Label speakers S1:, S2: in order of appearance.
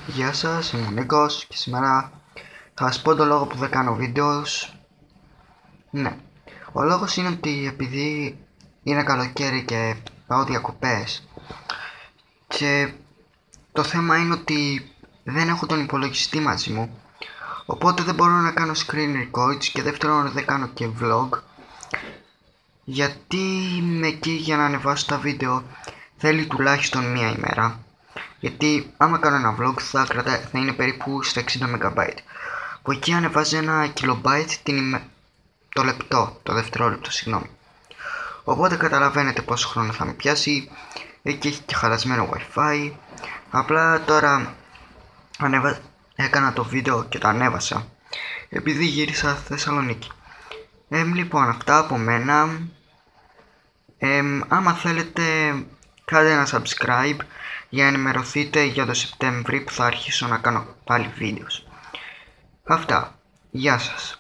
S1: Γεια σας, είμαι ο Νίκος και σήμερα θα σας πω το λόγο που δεν κάνω βίντεο. Ναι, ο λόγος είναι ότι επειδή είναι καλοκαίρι και πάω διακοπές και το θέμα είναι ότι δεν έχω τον υπολογιστή μαζί μου, οπότε δεν μπορώ να κάνω screen records και δεύτερον δεν κάνω και vlog, γιατί είμαι εκεί για να ανεβάσω τα βίντεο θέλει τουλάχιστον μία ημέρα, γιατί άμα κάνω ένα vlog θα είναι περίπου στα 60 MB, που εκεί ανεβάζει ένα KB το λεπτό, το δευτερόλεπτο, συγγνώμη. Οπότε καταλαβαίνετε πόσο χρόνο θα με πιάσει. Εκεί έχει και χαλασμένο wifi. Απλά τώρα έκανα το βίντεο και το ανέβασα επειδή γύρισα στη Θεσσαλονίκη. Λοιπόν, αυτά από μένα. Άμα θέλετε κάντε ένα subscribe για να ενημερωθείτε για το Σεπτέμβρη που θα αρχίσω να κάνω πάλι βίντεο. Αυτά. Γεια σας.